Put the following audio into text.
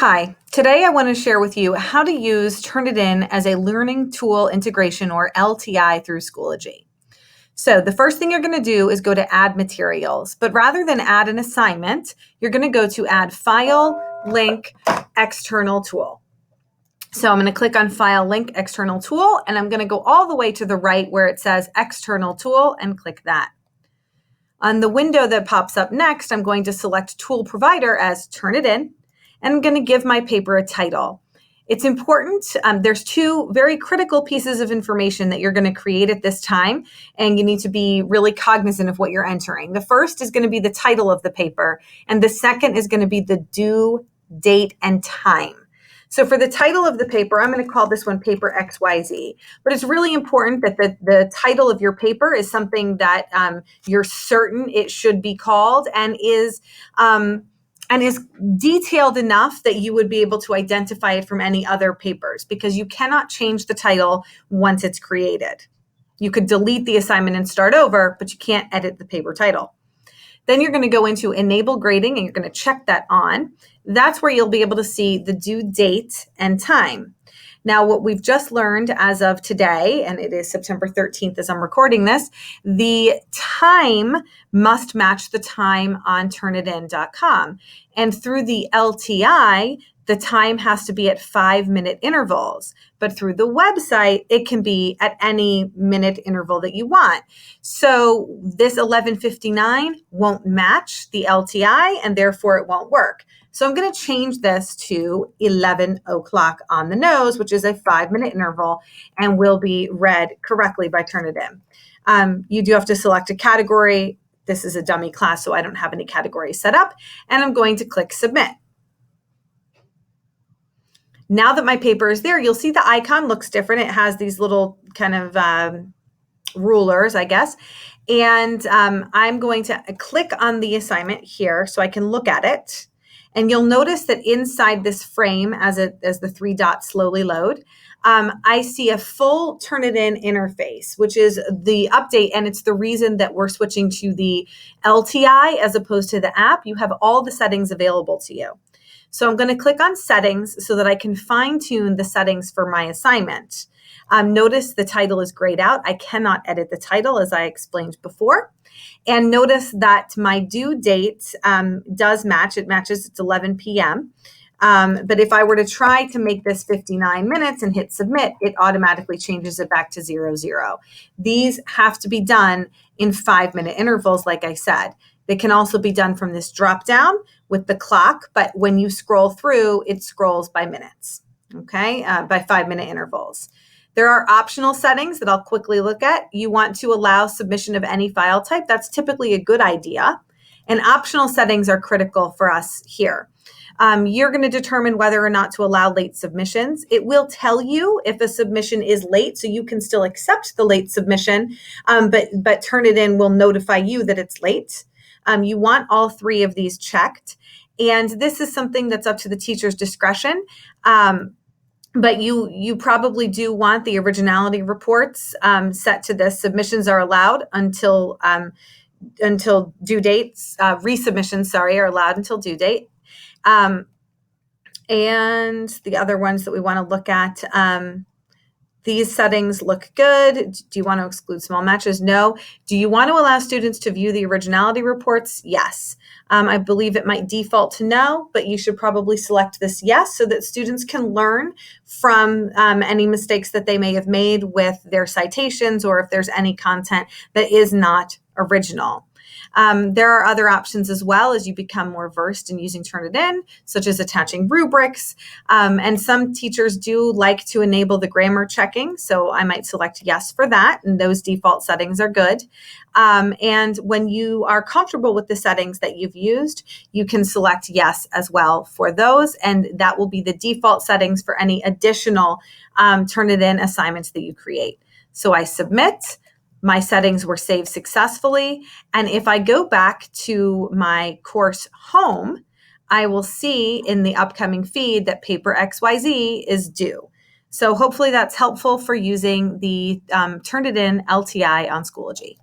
Hi, today I want to share with you how to use Turnitin as a learning tool integration or LTI through Schoology. So the first thing you're going to do is go to add materials, but rather than add an assignment, you're going to go to add file, link, external tool. So I'm going to click on file, link, external tool, and I'm going to go all the way to the right where it says external tool and click that. On the window that pops up next, I'm going to select tool provider as Turnitin. And I'm going to give my paper a title. It's important. There's two very critical pieces of information that you're going to create at this time, and you need to be really cognizant of what you're entering. The first is going to be the title of the paper, and the second is going to be the due date and time. So for the title of the paper, I'm going to call this one Paper XYZ. But it's really important that the title of your paper is something that you're certain it should be called and is detailed enough that you would be able to identify it from any other papers, because you cannot change the title once it's created. You could delete the assignment and start over, but you can't edit the paper title. Then you're going to go into enable grading and you're going to check that on. That's where you'll be able to see the due date and time. Now, what we've just learned as of today, and it is September 13th as I'm recording this, the time must match the time on TurnItIn.com. And through the LTI, the time has to be at 5-minute intervals. But through the website, it can be at any minute interval that you want. So this 11:59 won't match the LTI, and therefore it won't work. So I'm going to change this to 11 o'clock on the nose, which is a 5-minute interval and will be read correctly by Turnitin. You do have to select a category. This is a dummy class, so I don't have any categories set up, and I'm going to click submit. Now that my paper is there, you'll see the icon looks different. It has these little kind of rulers, I guess. And I'm going to click on the assignment here so I can look at it. And you'll notice that inside this frame, as the 3 dots slowly load, I see a full Turnitin interface, which is the update, and it's the reason that we're switching to the LTI as opposed to the app. You have all the settings available to you. So I'm going to click on settings so that I can fine-tune the settings for my assignment. Notice the title is grayed out. I cannot edit the title, as I explained before. And notice that my due date does match. It matches, it's 11 p.m. But if I were to try to make this 59 minutes and hit submit, it automatically changes it back to 00. These have to be done in 5-minute intervals, like I said. They can also be done from this drop down with the clock, but when you scroll through, it scrolls by minutes, okay, by 5-minute intervals. There are optional settings that I'll quickly look at. You want to allow submission of any file type. That's typically a good idea. And optional settings are critical for us here. You're going to determine whether or not to allow late submissions. It will tell you if a submission is late, so you can still accept the late submission, but Turnitin will notify you that it's late. You want all 3 of these checked. And this is something that's up to the teacher's discretion. But you probably do want the originality reports set to this. Submissions are allowed until due dates. Resubmissions, are allowed until due date. And the other ones that we want to look at, these settings look good. Do you want to exclude small matches? No. Do you want to allow students to view the originality reports? Yes. I believe it might default to no, but you should probably select this yes so that students can learn from any mistakes that they may have made with their citations, or if there's any content that is not original. There are other options as well as you become more versed in using Turnitin, such as attaching rubrics. And some teachers do like to enable the grammar checking, so I might select yes for that, and those default settings are good. And when you are comfortable with the settings that you've used, you can select yes as well for those, and that will be the default settings for any additional Turnitin assignments that you create. So I submit. My settings were saved successfully. And if I go back to my course home, I will see in the upcoming feed that Paper XYZ is due. So hopefully that's helpful for using the Turnitin LTI on Schoology.